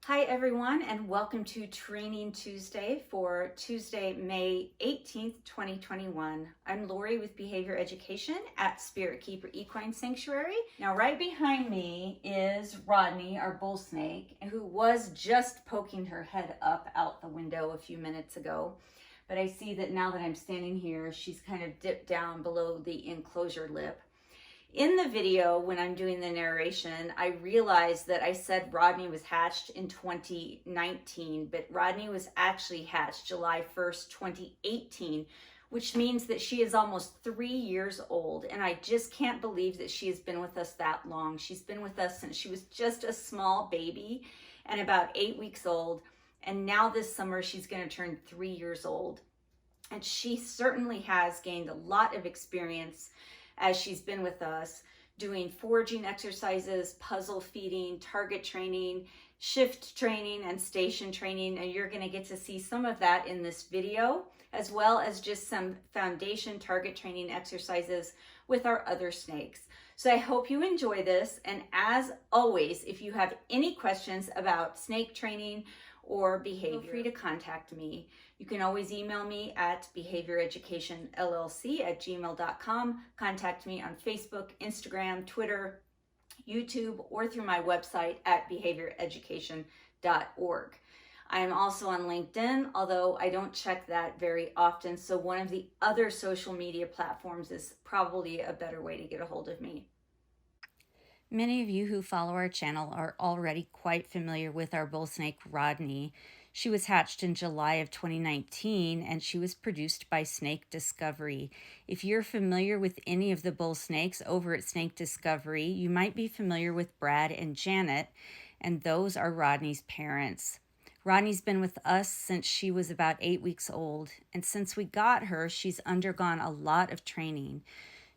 Hi everyone, and welcome to Training Tuesday for Tuesday, May 18th, 2021. I'm Lori with Behavior Education at Spirit Keeper Equine Sanctuary. Now right behind me is Rodney, our Bullsnake, who was just poking her head up out the window a few minutes ago. But I see that now that I'm standing here, she's kind of dipped down below the enclosure lip. In the video, when I'm doing the narration, I realized that I said Rodney was hatched in 2019, but Rodney was actually hatched July 1st, 2018, which means that she is almost 3 years old. And I just can't believe that she has been with us that long. She's been with us since she was just a small baby and about 8 weeks old. And now this summer, she's going to turn 3 years old. And she certainly has gained a lot of experience as she's been with us, doing foraging exercises, puzzle feeding, target training, shift training, and station training. And you're going to get to see some of that in this video, as well as just some foundation target training exercises with our other snakes. So I hope you enjoy this. And as always, if you have any questions about snake training or behavior, feel free to contact me. You can always email me at behavioreducationllc@gmail.com. Contact me on Facebook, Instagram, Twitter, YouTube, or through my website at behavioreducation.org. I am also on LinkedIn, although I don't check that very often. So one of the other social media platforms is probably a better way to get a hold of me. Many of you who follow our channel are already quite familiar with our bullsnake, Rodney. She was hatched in July of 2019, and she was produced by Snake Discovery. If you're familiar with any of the bull snakes over at Snake Discovery, you might be familiar with Brad and Janet, and those are Rodney's parents. Rodney's been with us since she was about 8 weeks old, and since we got her, she's undergone a lot of training.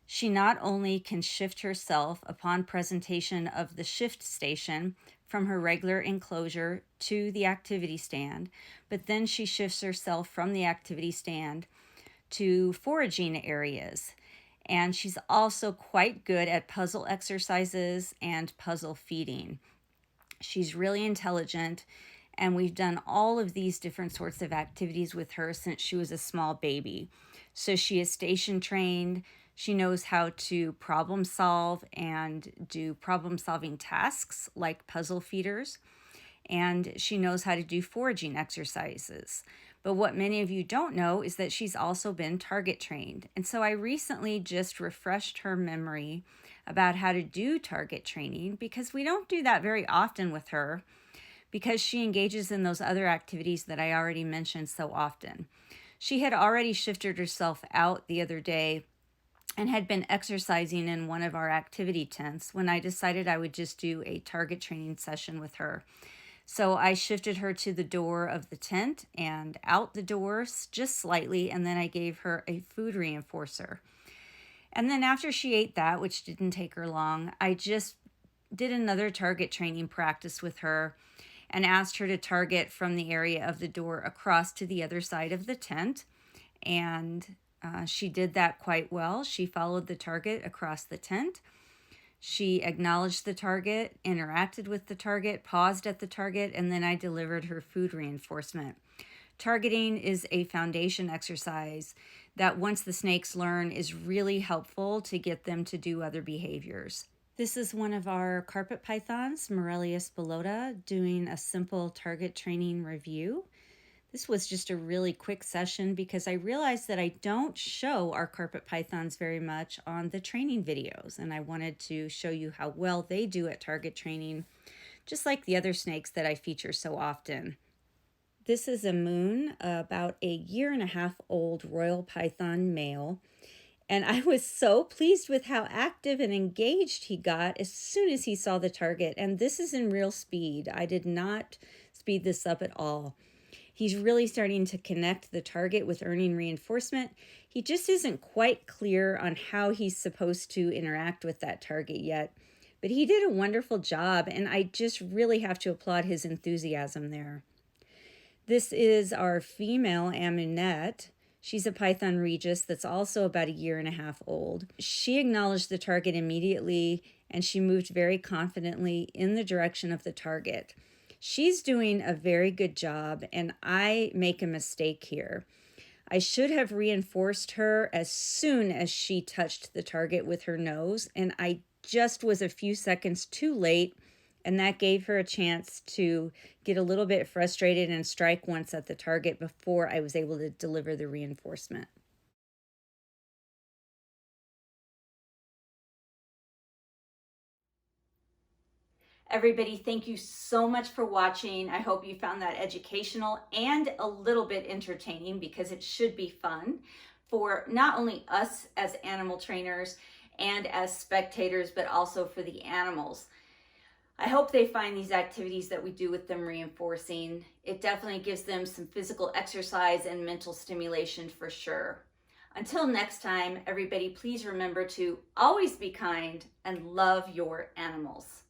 She not only can shift herself upon presentation of the shift station from her regular enclosure to the activity stand, but then she shifts herself from the activity stand to foraging areas. And she's also quite good at puzzle exercises and puzzle feeding. She's really intelligent, and we've done all of these different sorts of activities with her since she was a small baby. So she is station trained. She knows how to problem solve and do problem solving tasks like puzzle feeders. And she knows how to do foraging exercises. But what many of you don't know is that she's also been target trained. And so I recently just refreshed her memory about how to do target training, because we don't do that very often with her, because she engages in those other activities that I already mentioned so often. She had already shifted herself out the other day and had been exercising in one of our activity tents when I decided I would just do a target training session with her. So I shifted her to the door of the tent and out the doors just slightly, and then I gave her a food reinforcer. And then after she ate that, which didn't take her long, I just did another target training practice with her and asked her to target from the area of the door across to the other side of the tent. And she did that quite well. She followed the target across the tent. She acknowledged the target, interacted with the target, paused at the target, and then I delivered her food reinforcement. Targeting is a foundation exercise that once the snakes learn is really helpful to get them to do other behaviors. This is one of our carpet pythons, Morelius bellota, doing a simple target training review. This was just a really quick session because I realized that I don't show our carpet pythons very much on the training videos, and I wanted to show you how well they do at target training, just like the other snakes that I feature so often. This is Amun, about a 1.5 year old royal python male. And I was so pleased with how active and engaged he got as soon as he saw the target. And this is in real speed. I did not speed this up at all. He's really starting to connect the target with earning reinforcement. He just isn't quite clear on how he's supposed to interact with that target yet. But he did a wonderful job, and I just really have to applaud his enthusiasm there. This is our female Amunet. She's a Python Regis that's also about a 1.5 years old. She acknowledged the target immediately, and she moved very confidently in the direction of the target. She's doing a very good job, and I make a mistake here. I should have reinforced her as soon as she touched the target with her nose, and I just was a few seconds too late, and that gave her a chance to get a little bit frustrated and strike once at the target before I was able to deliver the reinforcement. Everybody, thank you so much for watching. I hope you found that educational and a little bit entertaining, because it should be fun for not only us as animal trainers and as spectators, but also for the animals. I hope they find these activities that we do with them reinforcing. It definitely gives them some physical exercise and mental stimulation for sure. Until next time, everybody, please remember to always be kind and love your animals.